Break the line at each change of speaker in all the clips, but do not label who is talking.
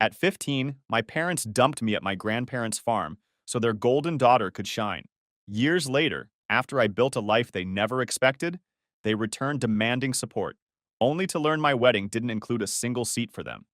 At 15, my parents dumped me at my grandparents' farm so their golden daughter could shine. Years later, after I built a life they never expected, they returned demanding support, only to learn my wedding didn't include a single seat for them.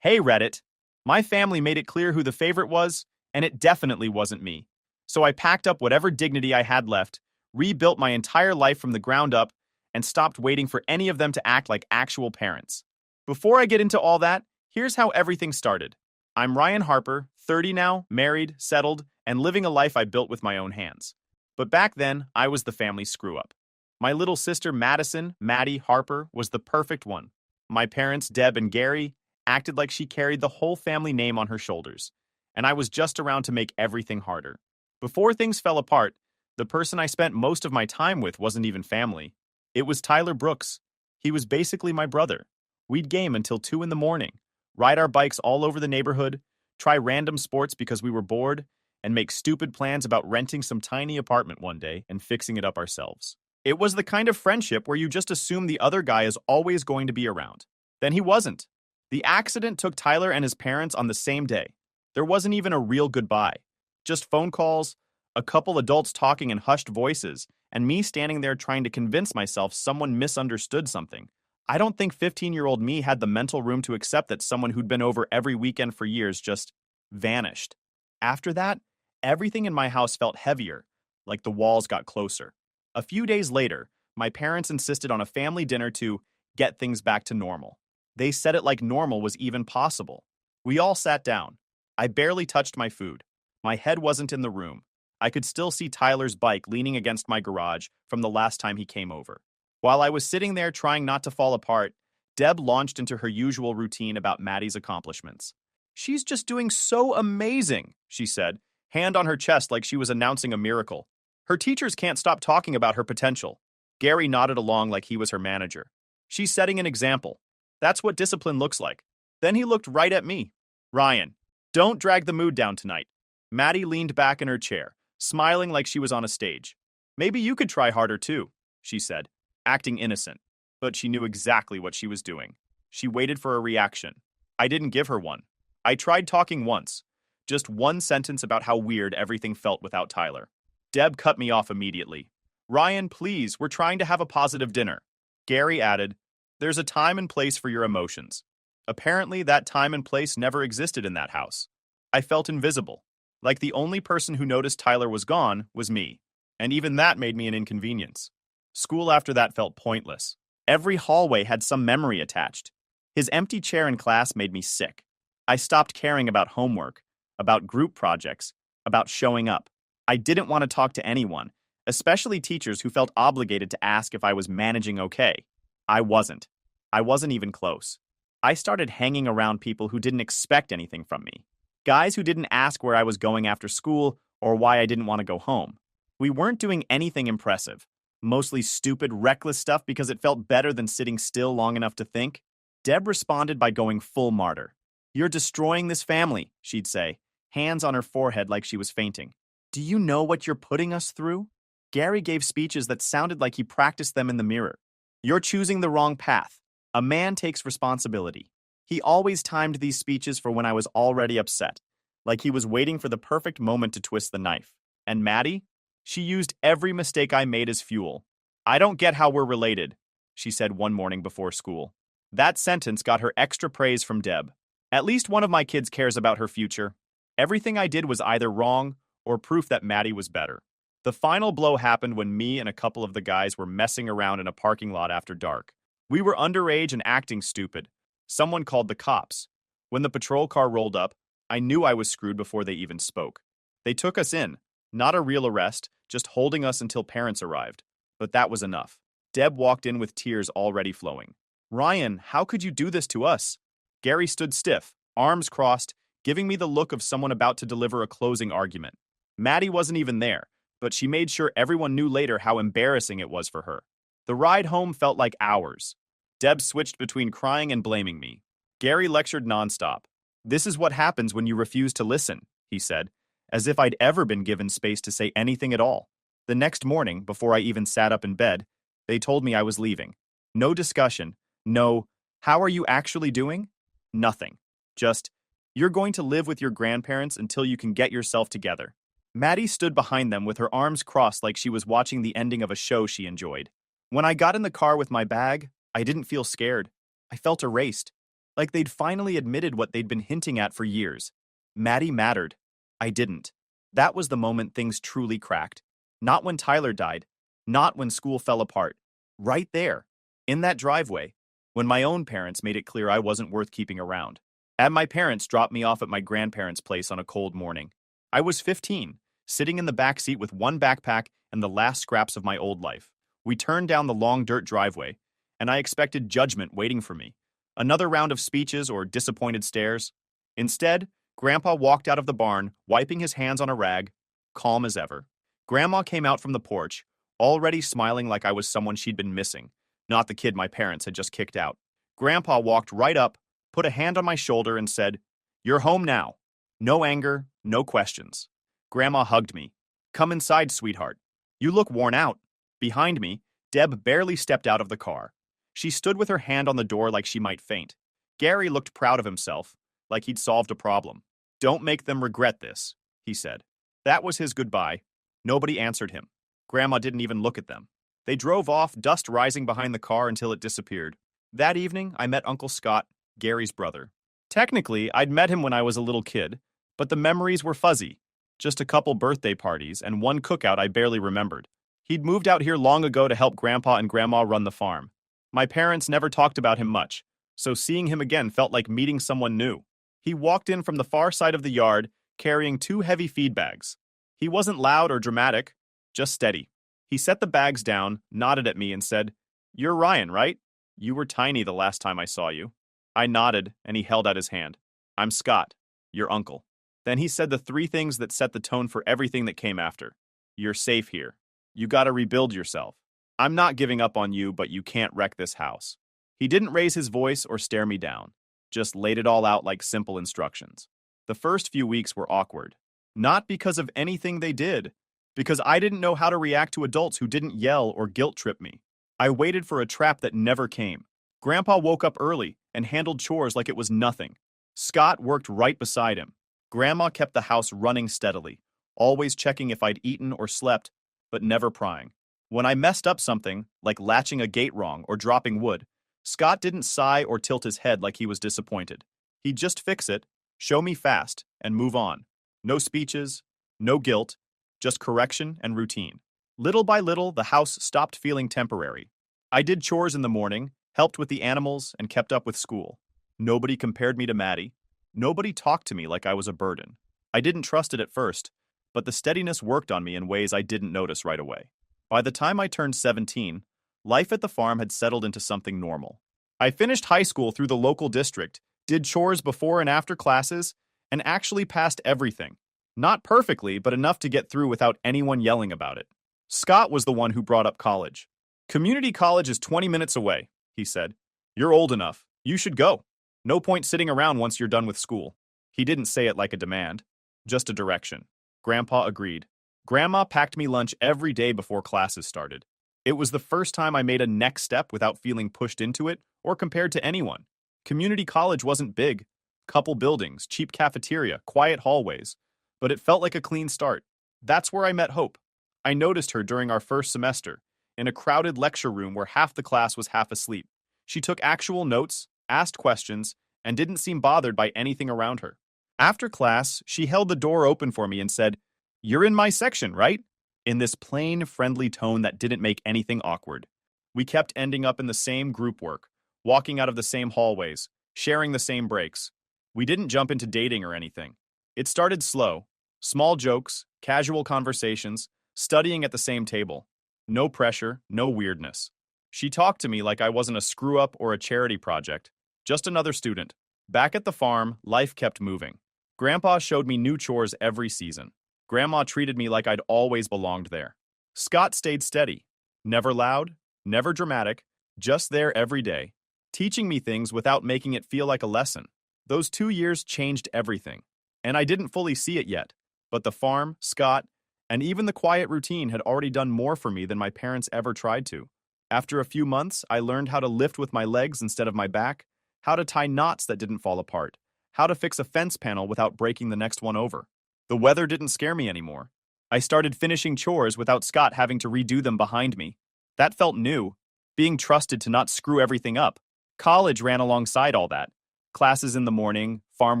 Hey, Reddit! My family made it clear who the favorite was, and it definitely wasn't me. So I packed up whatever dignity I had left, rebuilt my entire life from the ground up, and stopped waiting for any of them to act like actual parents. Before I get into all that, here's how everything started. I'm Ryan Harper, 30 now, married, settled, and living a life I built with my own hands. But back then, I was the family screw-up. My little sister Madison, Maddie Harper, was the perfect one. My parents, Deb and Gary, acted like she carried the whole family name on her shoulders, and I was just around to make everything harder. Before things fell apart, the person I spent most of my time with wasn't even family. It was Tyler Brooks. He was basically my brother. We'd game until 2 in the morning, ride our bikes all over the neighborhood, try random sports because we were bored, and make stupid plans about renting some tiny apartment one day and fixing it up ourselves. It was the kind of friendship where you just assume the other guy is always going to be around. Then he wasn't. The accident took Tyler and his parents on the same day. There wasn't even a real goodbye. Just phone calls, a couple adults talking in hushed voices, and me standing there trying to convince myself someone misunderstood something. I don't think 15-year-old me had the mental room to accept that someone who'd been over every weekend for years just vanished. After that, everything in my house felt heavier, like the walls got closer. A few days later, my parents insisted on a family dinner to get things back to normal. They said it like normal was even possible. We all sat down. I barely touched my food. My head wasn't in the room. I could still see Tyler's bike leaning against my garage from the last time he came over. While I was sitting there trying not to fall apart, Deb launched into her usual routine about Maddie's accomplishments. "She's just doing so amazing," she said, hand on her chest like she was announcing a miracle. "Her teachers can't stop talking about her potential." Gary nodded along like he was her manager. "She's setting an example. That's what discipline looks like." Then he looked right at me. "Ryan, don't drag the mood down tonight." Maddie leaned back in her chair, smiling like she was on a stage. "Maybe you could try harder too," she said, acting innocent. But she knew exactly what she was doing. She waited for a reaction. I didn't give her one. I tried talking once. Just one sentence about how weird everything felt without Tyler. Deb cut me off immediately. "Ryan, please, we're trying to have a positive dinner." Gary added, "There's a time and place for your emotions." Apparently, that time and place never existed in that house. I felt invisible. Like the only person who noticed Tyler was gone was me. And even that made me an inconvenience. School after that felt pointless. Every hallway had some memory attached. His empty chair in class made me sick. I stopped caring about homework, about group projects, about showing up. I didn't want to talk to anyone, especially teachers who felt obligated to ask if I was managing okay. I wasn't. I wasn't even close. I started hanging around people who didn't expect anything from me. Guys who didn't ask where I was going after school or why I didn't want to go home. We weren't doing anything impressive. Mostly stupid, reckless stuff because it felt better than sitting still long enough to think. Deb responded by going full martyr. "You're destroying this family," she'd say, hands on her forehead like she was fainting. "Do you know what you're putting us through?" Gary gave speeches that sounded like he practiced them in the mirror. "You're choosing the wrong path. A man takes responsibility." He always timed these speeches for when I was already upset, like he was waiting for the perfect moment to twist the knife. And Maddie? She used every mistake I made as fuel. "I don't get how we're related," she said one morning before school. That sentence got her extra praise from Deb. At least one of my kids cares about her future. Everything I did was either wrong or proof that Maddie was better. The final blow happened when me and a couple of the guys were messing around in a parking lot after dark. We were underage and acting stupid. Someone called the cops. When the patrol car rolled up, I knew I was screwed before they even spoke. They took us in. Not a real arrest, just holding us until parents arrived. But that was enough. Deb walked in with tears already flowing. "Ryan, how could you do this to us?" Gary stood stiff, arms crossed, giving me the look of someone about to deliver a closing argument. Maddie wasn't even there, but she made sure everyone knew later how embarrassing it was for her. The ride home felt like hours. Deb switched between crying and blaming me. Gary lectured nonstop. "This is what happens when you refuse to listen," he said, as if I'd ever been given space to say anything at all. The next morning, before I even sat up in bed, they told me I was leaving. No discussion. No, "How are you actually doing?" Nothing. Just, You're going to live with your grandparents until you can get yourself together. Maddie stood behind them with her arms crossed like she was watching the ending of a show she enjoyed. When I got in the car with my bag, I didn't feel scared. I felt erased, like they'd finally admitted what they'd been hinting at for years. Maddie mattered. I didn't. That was the moment things truly cracked. Not when Tyler died, not when school fell apart. Right there, in that driveway, when my own parents made it clear I wasn't worth keeping around. And my parents dropped me off at my grandparents' place on a cold morning. I was 15, sitting in the back seat with one backpack and the last scraps of my old life. We turned down the long dirt driveway, and I expected judgment waiting for me. Another round of speeches or disappointed stares. Instead, Grandpa walked out of the barn, wiping his hands on a rag, calm as ever. Grandma came out from the porch, already smiling like I was someone she'd been missing, not the kid my parents had just kicked out. Grandpa walked right up, put a hand on my shoulder, and said, "You're home now. No anger, no questions." Grandma hugged me. "Come inside, sweetheart. You look worn out." Behind me, Deb barely stepped out of the car. She stood with her hand on the door like she might faint. Gary looked proud of himself, like he'd solved a problem. "Don't make them regret this," he said. That was his goodbye. Nobody answered him. Grandma didn't even look at them. They drove off, dust rising behind the car until it disappeared. That evening, I met Uncle Scott, Gary's brother. Technically, I'd met him when I was a little kid, but the memories were fuzzy. Just a couple birthday parties and one cookout I barely remembered. He'd moved out here long ago to help Grandpa and Grandma run the farm. My parents never talked about him much, so seeing him again felt like meeting someone new. He walked in from the far side of the yard, carrying 2 heavy feed bags. He wasn't loud or dramatic, just steady. He set the bags down, nodded at me, and said, "You're Ryan, right? You were tiny the last time I saw you." I nodded, and he held out his hand. "I'm Scott, your uncle." Then he said the 3 things that set the tone for everything that came after. "You're safe here. You gotta rebuild yourself. I'm not giving up on you, but you can't wreck this house." He didn't raise his voice or stare me down, just laid it all out like simple instructions. The first few weeks were awkward. Not because of anything they did, because I didn't know how to react to adults who didn't yell or guilt trip me. I waited for a trap that never came. Grandpa woke up early and handled chores like it was nothing. Scott worked right beside him. Grandma kept the house running steadily, always checking if I'd eaten or slept, but never prying. When I messed up something, like latching a gate wrong or dropping wood, Scott didn't sigh or tilt his head like he was disappointed. He'd just fix it, show me fast, and move on. No speeches, no guilt, just correction and routine. Little by little, the house stopped feeling temporary. I did chores in the morning, helped with the animals, and kept up with school. Nobody compared me to Maddie. Nobody talked to me like I was a burden. I didn't trust it at first, but the steadiness worked on me in ways I didn't notice right away. By the time I turned 17, life at the farm had settled into something normal. I finished high school through the local district, did chores before and after classes, and actually passed everything. Not perfectly, but enough to get through without anyone yelling about it. Scott was the one who brought up college. "Community college is 20 minutes away," he said. "You're old enough. You should go. No point sitting around once you're done with school." He didn't say it like a demand, just a direction. Grandpa agreed. Grandma packed me lunch every day before classes started. It was the first time I made a next step without feeling pushed into it or compared to anyone. Community college wasn't big. Couple buildings, cheap cafeteria, quiet hallways. But it felt like a clean start. That's where I met Hope. I noticed her during our first semester, in a crowded lecture room where half the class was half asleep. She took actual notes, asked questions, and didn't seem bothered by anything around her. After class, she held the door open for me and said, "You're in my section, right?" in this plain, friendly tone that didn't make anything awkward. We kept ending up in the same group work, walking out of the same hallways, sharing the same breaks. We didn't jump into dating or anything. It started slow. Small jokes, casual conversations, studying at the same table. No pressure, no weirdness. She talked to me like I wasn't a screw-up or a charity project, just another student. Back at the farm, life kept moving. Grandpa showed me new chores every season. Grandma treated me like I'd always belonged there. Scott stayed steady. Never loud, never dramatic, just there every day, teaching me things without making it feel like a lesson. Those 2 years changed everything. And I didn't fully see it yet, but the farm, Scott, and even the quiet routine had already done more for me than my parents ever tried to. After a few months, I learned how to lift with my legs instead of my back, how to tie knots that didn't fall apart, how to fix a fence panel without breaking the next one over. The weather didn't scare me anymore. I started finishing chores without Scott having to redo them behind me. That felt new, being trusted to not screw everything up. College ran alongside all that. Classes in the morning, farm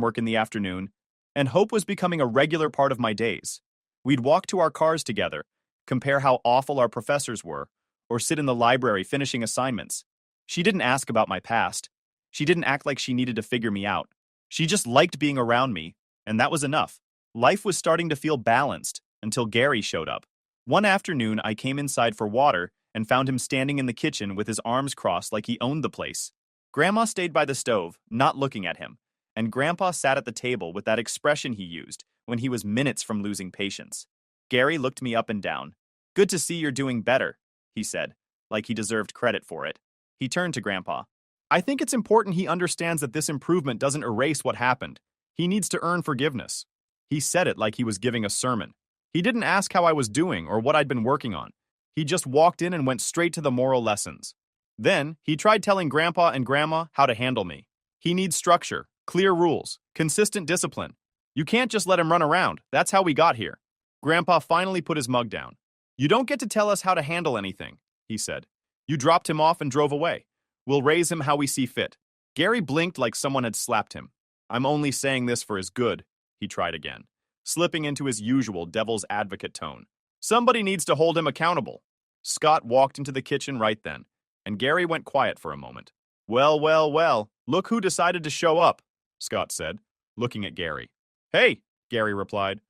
work in the afternoon, and hope was becoming a regular part of my days. We'd walk to our cars together, compare how awful our professors were, or sit in the library finishing assignments. She didn't ask about my past. She didn't act like she needed to figure me out. She just liked being around me, and that was enough. Life was starting to feel balanced until Gary showed up. One afternoon, I came inside for water and found him standing in the kitchen with his arms crossed like he owned the place. Grandma stayed by the stove, not looking at him, and Grandpa sat at the table with that expression he used when he was minutes from losing patience. Gary looked me up and down. "Good to see you're doing better," he said, like he deserved credit for it. He turned to Grandpa. "I think it's important he understands that this improvement doesn't erase what happened. He needs to earn forgiveness." He said it like he was giving a sermon. He didn't ask how I was doing or what I'd been working on. He just walked in and went straight to the moral lessons. Then, he tried telling Grandpa and Grandma how to handle me. He needs structure, clear rules, consistent discipline. You can't just let him run around. That's how we got here. Grandpa finally put his mug down. "You don't get to tell us how to handle anything," he said. "You dropped him off and drove away. We'll raise him how we see fit." Gary blinked like someone had slapped him. "I'm only saying this for his good," he tried again, slipping into his usual devil's advocate tone. "Somebody needs to hold him accountable." Scott walked into the kitchen right then, and Gary went quiet for a moment. "Well, well, well, look who decided to show up," Scott said, looking at Gary. "Hey," Gary replied.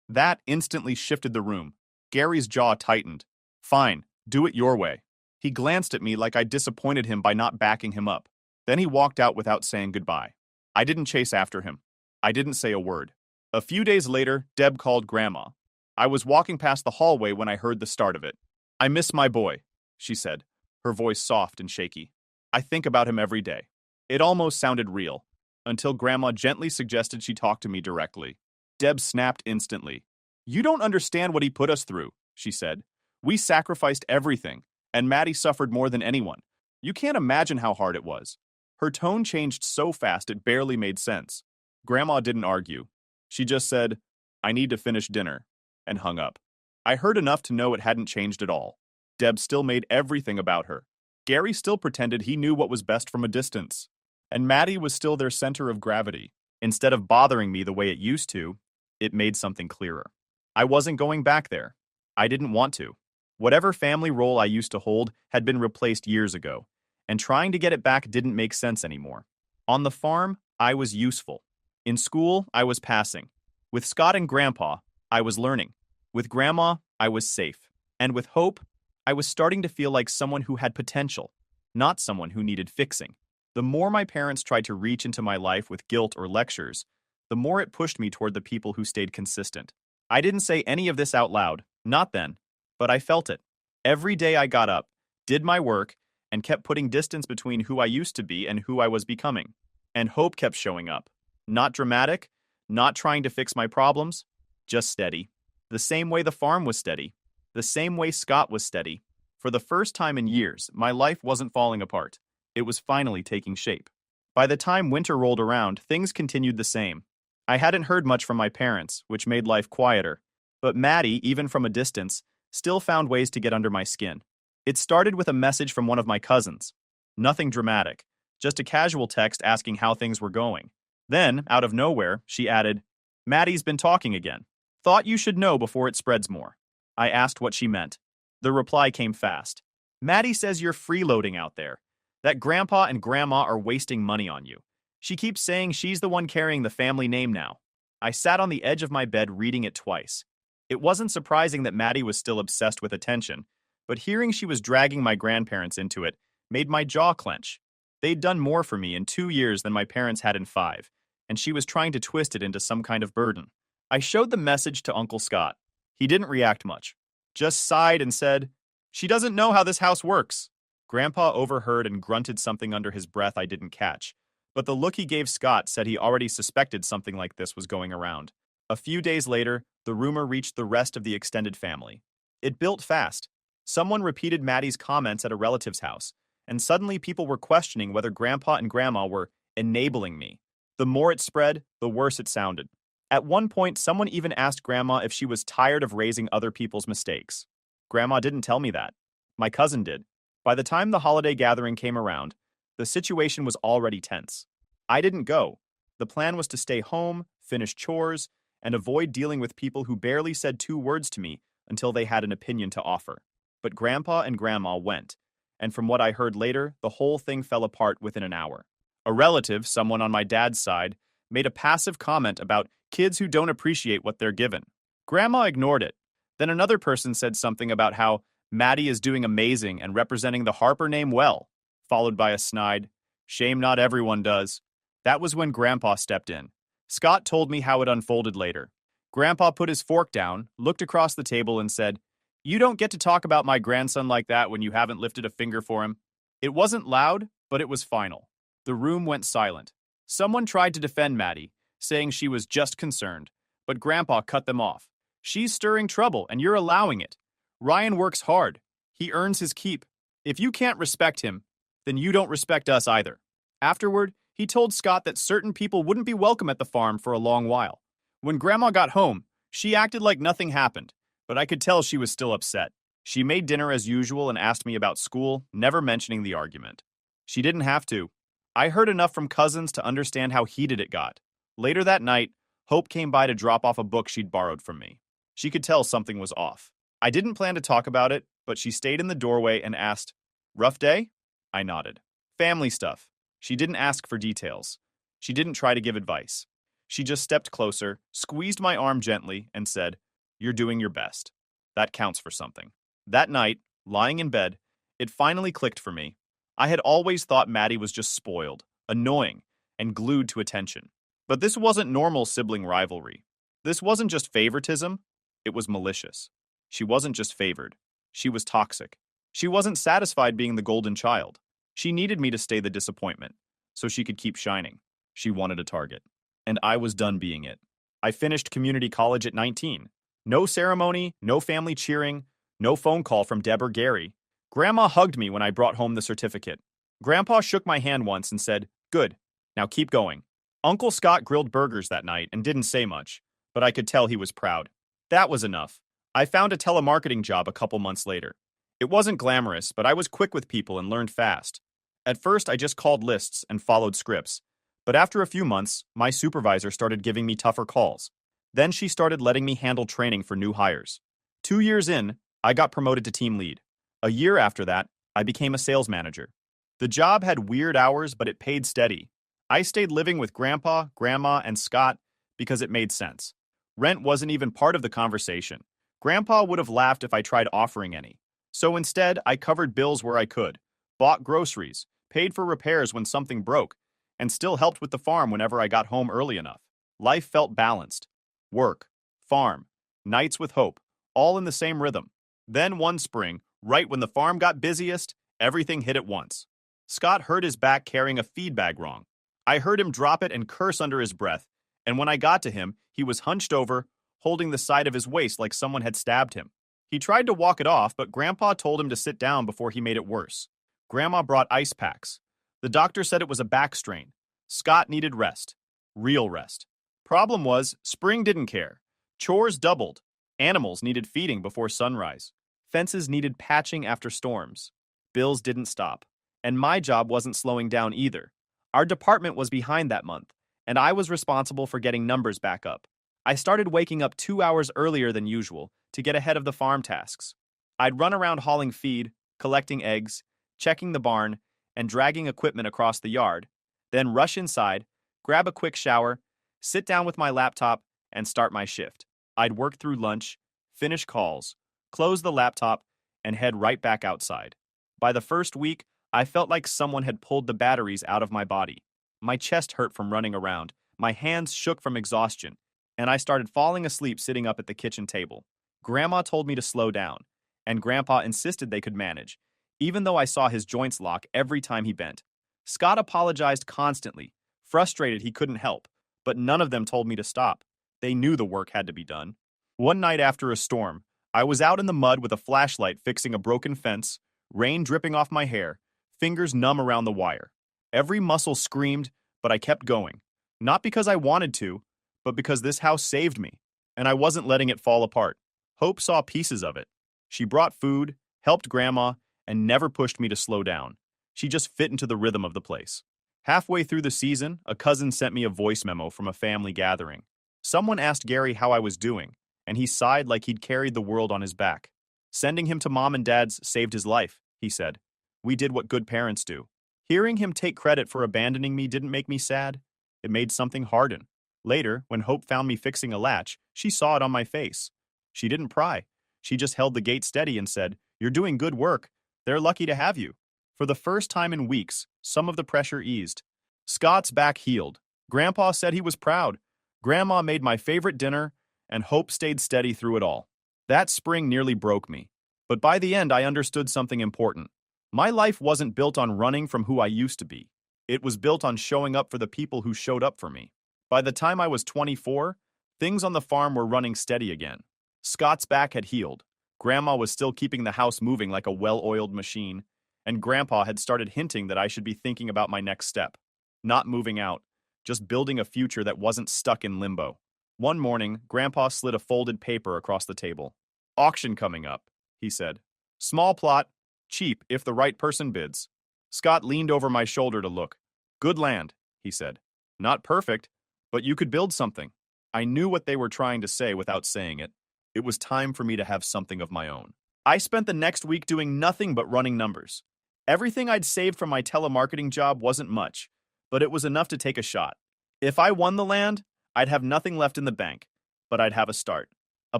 That instantly shifted the room. Gary's jaw tightened. "Fine, do it your way." He glanced at me like I disappointed him by not backing him up. Then he walked out without saying goodbye. I didn't chase after him. I didn't say a word. A few days later, Deb called Grandma. I was walking past the hallway when I heard the start of it. "I miss my boy," she said, her voice soft and shaky. "I think about him every day." It almost sounded real, until Grandma gently suggested she talk to me directly. Deb snapped instantly. "You don't understand what he put us through," she said. "We sacrificed everything, and Maddie suffered more than anyone. You can't imagine how hard it was." Her tone changed so fast it barely made sense. Grandma didn't argue. She just said, "I need to finish dinner," and hung up. I heard enough to know it hadn't changed at all. Deb still made everything about her. Gary still pretended he knew what was best from a distance. And Maddie was still their center of gravity. Instead of bothering me the way it used to, it made something clearer. I wasn't going back there. I didn't want to. Whatever family role I used to hold had been replaced years ago, and trying to get it back didn't make sense anymore. On the farm, I was useful. In school, I was passing. With Scott and Grandpa, I was learning. With Grandma, I was safe. And with Hope, I was starting to feel like someone who had potential, not someone who needed fixing. The more my parents tried to reach into my life with guilt or lectures, the more it pushed me toward the people who stayed consistent. I didn't say any of this out loud, not then, but I felt it. Every day I got up, did my work, and kept putting distance between who I used to be and who I was becoming. And hope kept showing up. Not dramatic, not trying to fix my problems, just steady. The same way the farm was steady. The same way Scott was steady. For the first time in years, my life wasn't falling apart. It was finally taking shape. By the time winter rolled around, things continued the same. I hadn't heard much from my parents, which made life quieter. But Maddie, even from a distance, still found ways to get under my skin. It started with a message from one of my cousins. Nothing dramatic, just a casual text asking how things were going. Then, out of nowhere, she added, "Maddie's been talking again. Thought you should know before it spreads more." I asked what she meant. The reply came fast. "Maddie says you're freeloading out there, that Grandpa and Grandma are wasting money on you. She keeps saying she's the one carrying the family name now." I sat on the edge of my bed reading it twice. It wasn't surprising that Maddie was still obsessed with attention, but hearing she was dragging my grandparents into it made my jaw clench. They'd done more for me in 2 years than my parents had in 5, and she was trying to twist it into some kind of burden. I showed the message to Uncle Scott. He didn't react much, just sighed and said, "She doesn't know how this house works." Grandpa overheard and grunted something under his breath I didn't catch, but the look he gave Scott said he already suspected something like this was going around. A few days later, the rumor reached the rest of the extended family. It built fast. Someone repeated Maddie's comments at a relative's house, and suddenly people were questioning whether Grandpa and Grandma were enabling me. The more it spread, the worse it sounded. At one point, someone even asked Grandma if she was tired of raising other people's mistakes. Grandma didn't tell me that. My cousin did. By the time the holiday gathering came around, the situation was already tense. I didn't go. The plan was to stay home, finish chores, and avoid dealing with people who barely said two words to me until they had an opinion to offer. But Grandpa and Grandma went, and from what I heard later, the whole thing fell apart within an hour. A relative, someone on my dad's side, made a passive comment about kids who don't appreciate what they're given. Grandma ignored it. Then another person said something about how Maddie is doing amazing and representing the Harper name well, followed by a snide, "Shame not everyone does." That was when Grandpa stepped in. Scott told me how it unfolded later. Grandpa put his fork down, looked across the table, and said, "You don't get to talk about my grandson like that when you haven't lifted a finger for him." It wasn't loud, but it was final. The room went silent. Someone tried to defend Maddie, saying she was just concerned, but Grandpa cut them off. "She's stirring trouble, and you're allowing it. Ryan works hard. He earns his keep. If you can't respect him, then you don't respect us either." Afterward, he told Scott that certain people wouldn't be welcome at the farm for a long while. When Grandma got home, she acted like nothing happened, but I could tell she was still upset. She made dinner as usual and asked me about school, never mentioning the argument. She didn't have to. I heard enough from cousins to understand how heated it got. Later that night, Hope came by to drop off a book she'd borrowed from me. She could tell something was off. I didn't plan to talk about it, but she stayed in the doorway and asked, "Rough day?" I nodded. "Family stuff." She didn't ask for details. She didn't try to give advice. She just stepped closer, squeezed my arm gently, and said, "You're doing your best. That counts for something." That night, lying in bed, it finally clicked for me. I had always thought Maddie was just spoiled, annoying, and glued to attention. But this wasn't normal sibling rivalry. This wasn't just favoritism, it was malicious. She wasn't just favored. She was toxic. She wasn't satisfied being the golden child. She needed me to stay the disappointment, so she could keep shining. She wanted a target. And I was done being it. I finished community college at 19. No ceremony, no family cheering, no phone call from Deb or Gary. Grandma hugged me when I brought home the certificate. Grandpa shook my hand once and said, "Good, now keep going." Uncle Scott grilled burgers that night and didn't say much, but I could tell he was proud. That was enough. I found a telemarketing job a couple months later. It wasn't glamorous, but I was quick with people and learned fast. At first, I just called lists and followed scripts. But after a few months, my supervisor started giving me tougher calls. Then she started letting me handle training for new hires. 2 years in, I got promoted to team lead. A year after that, I became a sales manager. The job had weird hours, but it paid steady. I stayed living with Grandpa, Grandma, and Scott because it made sense. Rent wasn't even part of the conversation. Grandpa would have laughed if I tried offering any. So instead, I covered bills where I could, bought groceries, paid for repairs when something broke, and still helped with the farm whenever I got home early enough. Life felt balanced. Work, farm, nights with Hope, all in the same rhythm. Then one spring, right when the farm got busiest, everything hit at once. Scott hurt his back carrying a feed bag wrong. I heard him drop it and curse under his breath, and when I got to him, he was hunched over, holding the side of his waist like someone had stabbed him. He tried to walk it off, but Grandpa told him to sit down before he made it worse. Grandma brought ice packs. The doctor said it was a back strain. Scott needed rest. Real rest. Problem was, spring didn't care. Chores doubled. Animals needed feeding before sunrise. Fences needed patching after storms. Bills didn't stop. And my job wasn't slowing down either. Our department was behind that month, and I was responsible for getting numbers back up. I started waking up 2 hours earlier than usual to get ahead of the farm tasks. I'd run around hauling feed, collecting eggs, checking the barn, and dragging equipment across the yard, then rush inside, grab a quick shower, sit down with my laptop, and start my shift. I'd work through lunch, finish calls, close the laptop, and head right back outside. By the first week, I felt like someone had pulled the batteries out of my body. My chest hurt from running around, my hands shook from exhaustion, and I started falling asleep sitting up at the kitchen table. Grandma told me to slow down, and Grandpa insisted they could manage, even though I saw his joints lock every time he bent. Scott apologized constantly, frustrated he couldn't help, but none of them told me to stop. They knew the work had to be done. One night after a storm, I was out in the mud with a flashlight fixing a broken fence, rain dripping off my hair, fingers numb around the wire. Every muscle screamed, but I kept going. Not because I wanted to, but because this house saved me, and I wasn't letting it fall apart. Hope saw pieces of it. She brought food, helped Grandma, and never pushed me to slow down. She just fit into the rhythm of the place. Halfway through the season, a cousin sent me a voice memo from a family gathering. Someone asked Gary how I was doing, and he sighed like he'd carried the world on his back. Sending him to Mom and Dad's saved his life, he said. We did what good parents do. Hearing him take credit for abandoning me didn't make me sad. It made something harden. Later, when Hope found me fixing a latch, she saw it on my face. She didn't pry. She just held the gate steady and said, "You're doing good work. They're lucky to have you." For the first time in weeks, some of the pressure eased. Scott's back healed. Grandpa said he was proud. Grandma made my favorite dinner, and Hope stayed steady through it all. That spring nearly broke me. But by the end, I understood something important. My life wasn't built on running from who I used to be. It was built on showing up for the people who showed up for me. By the time I was 24, things on the farm were running steady again. Scott's back had healed. Grandma was still keeping the house moving like a well-oiled machine, and Grandpa had started hinting that I should be thinking about my next step. Not moving out, just building a future that wasn't stuck in limbo. One morning, Grandpa slid a folded paper across the table. "Auction coming up," he said. "Small plot, cheap if the right person bids." Scott leaned over my shoulder to look. "Good land," he said. "Not perfect, but you could build something." I knew what they were trying to say without saying it. It was time for me to have something of my own. I spent the next week doing nothing but running numbers. Everything I'd saved from my telemarketing job wasn't much, but it was enough to take a shot. If I won the land, I'd have nothing left in the bank, but I'd have a start. A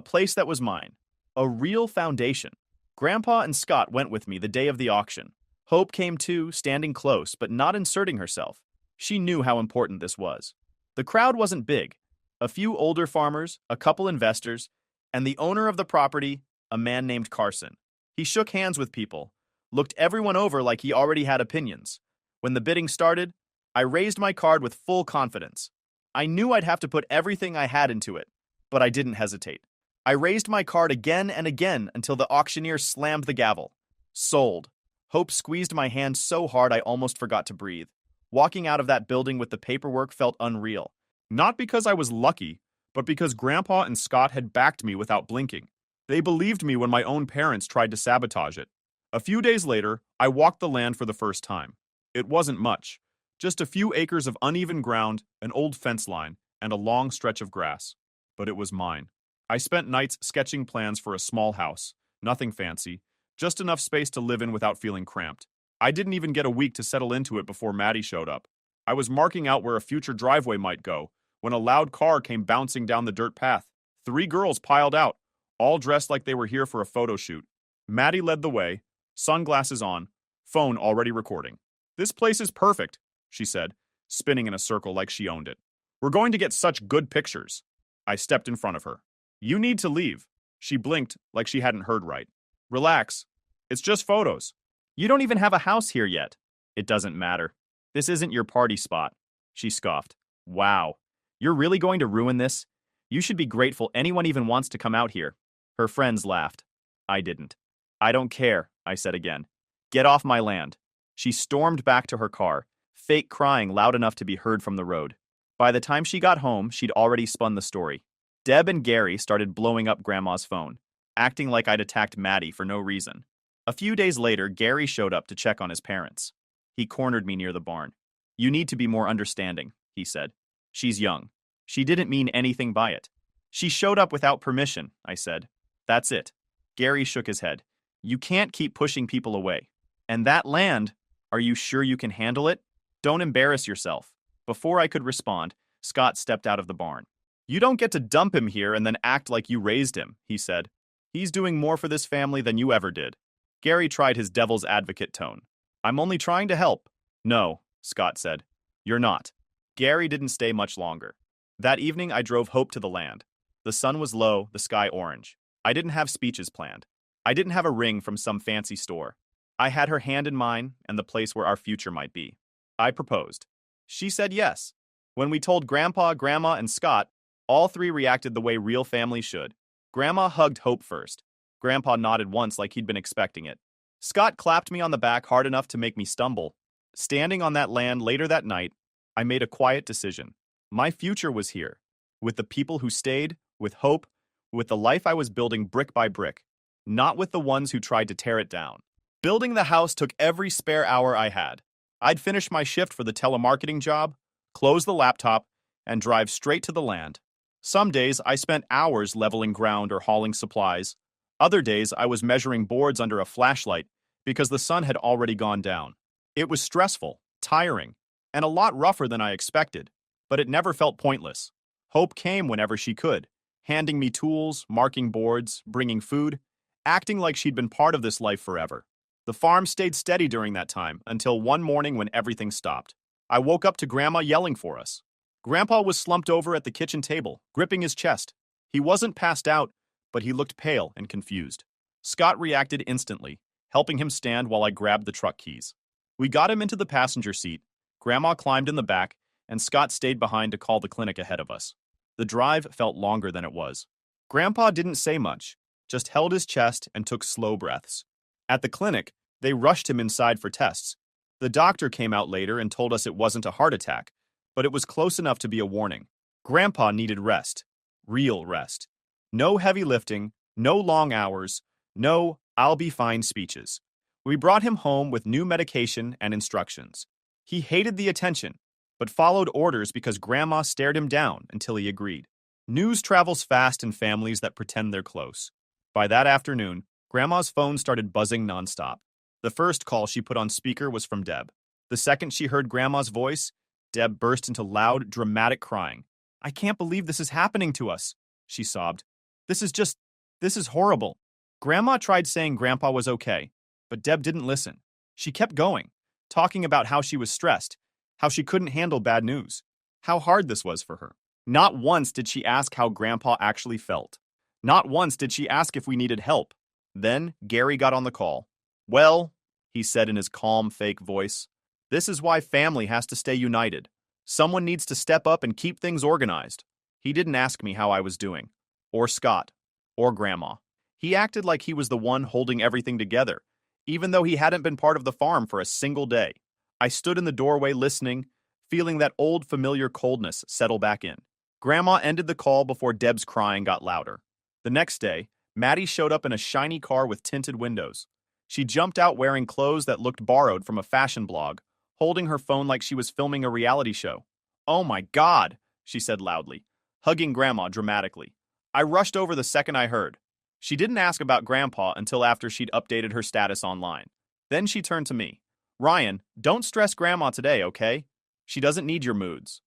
place that was mine. A real foundation. Grandpa and Scott went with me the day of the auction. Hope came too, standing close, but not inserting herself. She knew how important this was. The crowd wasn't big. A few older farmers, a couple investors, and the owner of the property, a man named Carson. He shook hands with people, looked everyone over like he already had opinions. When the bidding started, I raised my card with full confidence. I knew I'd have to put everything I had into it, but I didn't hesitate. I raised my card again and again until the auctioneer slammed the gavel. Sold. Hope squeezed my hand so hard I almost forgot to breathe. Walking out of that building with the paperwork felt unreal. Not because I was lucky, but because Grandpa and Scott had backed me without blinking. They believed me when my own parents tried to sabotage it. A few days later, I walked the land for the first time. It wasn't much. Just a few acres of uneven ground, an old fence line, and a long stretch of grass. But it was mine. I spent nights sketching plans for a small house. Nothing fancy. Just enough space to live in without feeling cramped. I didn't even get a week to settle into it before Maddie showed up. I was marking out where a future driveway might go when a loud car came bouncing down the dirt path. 3 girls piled out, all dressed like they were here for a photo shoot. Maddie led the way, sunglasses on, phone already recording. "This place is perfect," she said, spinning in a circle like she owned it. "We're going to get such good pictures." I stepped in front of her. "You need to leave." She blinked like she hadn't heard right. "Relax. It's just photos." "You don't even have a house here yet." "It doesn't matter. This isn't your party spot." She scoffed. "Wow. You're really going to ruin this? You should be grateful anyone even wants to come out here." Her friends laughed. I didn't. "I don't care," I said again. "Get off my land." She stormed back to her car, fake crying loud enough to be heard from the road. By the time she got home, she'd already spun the story. Deb and Gary started blowing up Grandma's phone, acting like I'd attacked Maddie for no reason. A few days later, Gary showed up to check on his parents. He cornered me near the barn. "You need to be more understanding," he said. "She's young. She didn't mean anything by it." "She showed up without permission," I said. "That's it." Gary shook his head. "You can't keep pushing people away. And that land, are you sure you can handle it? Don't embarrass yourself." Before I could respond, Scott stepped out of the barn. "You don't get to dump him here and then act like you raised him," he said. "He's doing more for this family than you ever did." Gary tried his devil's advocate tone. "I'm only trying to help." "No," Scott said. "You're not." Gary didn't stay much longer. That evening, I drove Hope to the land. The sun was low, the sky orange. I didn't have speeches planned. I didn't have a ring from some fancy store. I had her hand in mine and the place where our future might be. I proposed. She said yes. When we told Grandpa, Grandma, and Scott, all 3 reacted the way real families should. Grandma hugged Hope first. Grandpa nodded once like he'd been expecting it. Scott clapped me on the back hard enough to make me stumble. Standing on that land later that night, I made a quiet decision. My future was here, with the people who stayed, with hope, with the life I was building brick by brick, not with the ones who tried to tear it down. Building the house took every spare hour I had. I'd finish my shift for the telemarketing job, close the laptop, and drive straight to the land. Some days I spent hours leveling ground or hauling supplies. Other days I was measuring boards under a flashlight because the sun had already gone down. It was stressful, tiring, and a lot rougher than I expected, but it never felt pointless. Hope came whenever she could, handing me tools, marking boards, bringing food, acting like she'd been part of this life forever. The farm stayed steady during that time until one morning when everything stopped. I woke up to Grandma yelling for us. Grandpa was slumped over at the kitchen table, gripping his chest. He wasn't passed out, but he looked pale and confused. Scott reacted instantly, helping him stand while I grabbed the truck keys. We got him into the passenger seat. Grandma climbed in the back, and Scott stayed behind to call the clinic ahead of us. The drive felt longer than it was. Grandpa didn't say much, just held his chest and took slow breaths. At the clinic, they rushed him inside for tests. The doctor came out later and told us it wasn't a heart attack, but it was close enough to be a warning. Grandpa needed rest. Real rest. No heavy lifting, no long hours, no "I'll be fine" speeches. We brought him home with new medication and instructions. He hated the attention, but followed orders because Grandma stared him down until he agreed. News travels fast in families that pretend they're close. By that afternoon, Grandma's phone started buzzing nonstop. The first call she put on speaker was from Deb. The second she heard Grandma's voice, Deb burst into loud, dramatic crying. "I can't believe this is happening to us," she sobbed. This is horrible." Grandma tried saying Grandpa was okay, but Deb didn't listen. She kept going, talking about how she was stressed, how she couldn't handle bad news, how hard this was for her. Not once did she ask how Grandpa actually felt. Not once did she ask if we needed help. Then Gary got on the call. "Well," he said in his calm, fake voice, "this is why family has to stay united. Someone needs to step up and keep things organized." He didn't ask me how I was doing, or Scott, or Grandma. He acted like he was the one holding everything together, even though he hadn't been part of the farm for a single day. I stood in the doorway listening, feeling that old familiar coldness settle back in. Grandma ended the call before Deb's crying got louder. The next day, Maddie showed up in a shiny car with tinted windows. She jumped out wearing clothes that looked borrowed from a fashion blog, holding her phone like she was filming a reality show. "Oh my God," she said loudly, hugging Grandma dramatically. I rushed over the second I heard. She didn't ask about Grandpa until after she'd updated her status online. Then she turned to me. "Ryan, don't stress Grandma today, okay? She doesn't need your moods."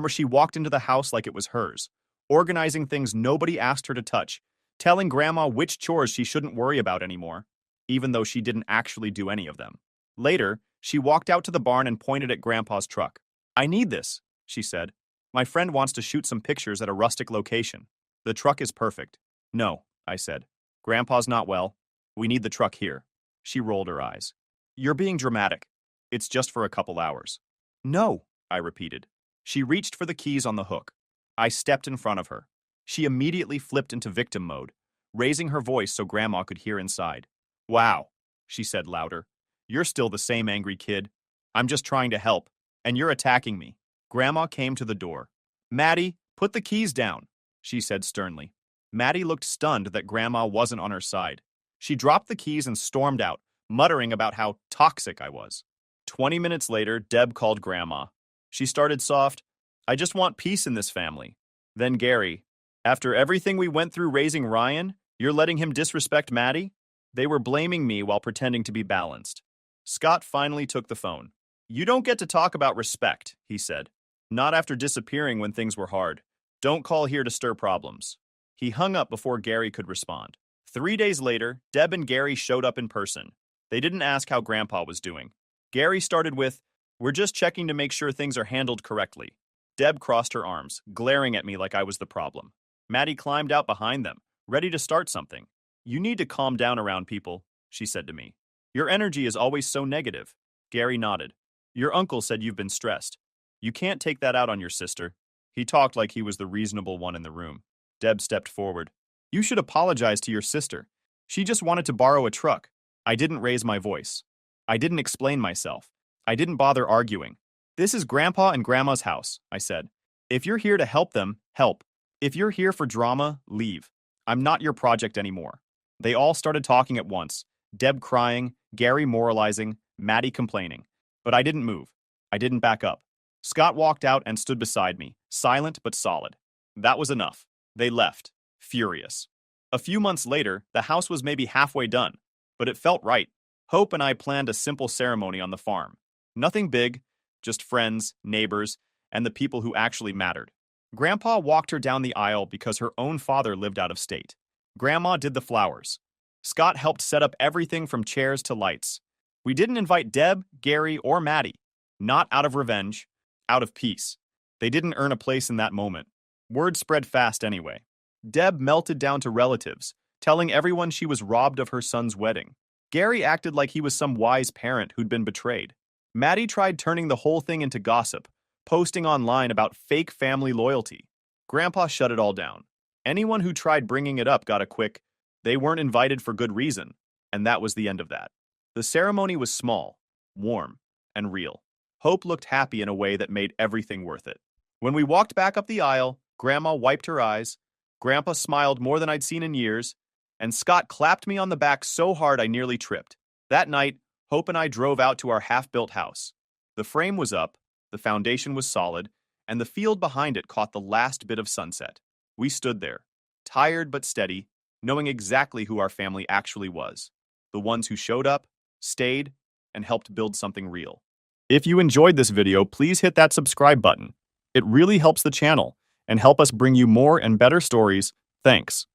She walked into the house like it was hers, organizing things nobody asked her to touch, telling Grandma which chores she shouldn't worry about anymore, even though she didn't actually do any of them. Later, she walked out to the barn and pointed at Grandpa's truck. "I need this," she said. "My friend wants to shoot some pictures at a rustic location. The truck is perfect." "No," I said. "Grandpa's not well. We need the truck here." She rolled her eyes. "You're being dramatic. It's just for a couple hours." "No," I repeated. She reached for the keys on the hook. I stepped in front of her. She immediately flipped into victim mode, raising her voice so Grandma could hear inside. "Wow," she said louder. "You're still the same angry kid. I'm just trying to help, and you're attacking me." Grandma came to the door. "Maddie, put the keys down," she said sternly. Maddie looked stunned that Grandma wasn't on her side. She dropped the keys and stormed out, muttering about how toxic I was. 20 minutes later, Deb called Grandma. She started soft, "I just want peace in this family." Then Gary, "After everything we went through raising Ryan, you're letting him disrespect Maddie?" They were blaming me while pretending to be balanced. Scott finally took the phone. "You don't get to talk about respect," he said. "Not after disappearing when things were hard. Don't call here to stir problems." He hung up before Gary could respond. 3 days later, Deb and Gary showed up in person. They didn't ask how Grandpa was doing. Gary started with, "We're just checking to make sure things are handled correctly." Deb crossed her arms, glaring at me like I was the problem. Maddie climbed out behind them, ready to start something. "You need to calm down around people," she said to me. "Your energy is always so negative." Gary nodded. "Your uncle said you've been stressed. You can't take that out on your sister." He talked like he was the reasonable one in the room. Deb stepped forward. "You should apologize to your sister. She just wanted to borrow a truck." I didn't raise my voice. I didn't explain myself. I didn't bother arguing. "This is Grandpa and Grandma's house," I said. If you're here to help them, help. If you're here for drama, leave. I'm not your project anymore. They all started talking at once. Deb crying, Gary moralizing, Maddie complaining. But I didn't move. I didn't back up. Scott walked out and stood beside me, silent but solid. That was enough. They left, furious. A few months later, the house was maybe halfway done, but it felt right. Hope and I planned a simple ceremony on the farm. Nothing big, just friends, neighbors, and the people who actually mattered. Grandpa walked her down the aisle because her own father lived out of state. Grandma did the flowers. Scott helped set up everything from chairs to lights. We didn't invite Deb, Gary, or Maddie. Not out of revenge, out of peace. They didn't earn a place in that moment. Word spread fast anyway. Deb melted down to relatives, telling everyone she was robbed of her son's wedding. Gary acted like he was some wise parent who'd been betrayed. Maddie tried turning the whole thing into gossip, posting online about fake family loyalty. Grandpa shut it all down. Anyone who tried bringing it up got a quick, they weren't invited for good reason, and that was the end of that. The ceremony was small, warm, and real. Hope looked happy in a way that made everything worth it. When we walked back up the aisle, Grandma wiped her eyes, Grandpa smiled more than I'd seen in years, and Scott clapped me on the back so hard I nearly tripped. That night, Hope and I drove out to our half-built house. The frame was up, the foundation was solid, and the field behind it caught the last bit of sunset. We stood there, tired but steady, knowing exactly who our family actually was. The ones who showed up, stayed, and helped build something real. If you enjoyed this video, please hit that subscribe button. It really helps the channel and help us bring you more and better stories. Thanks.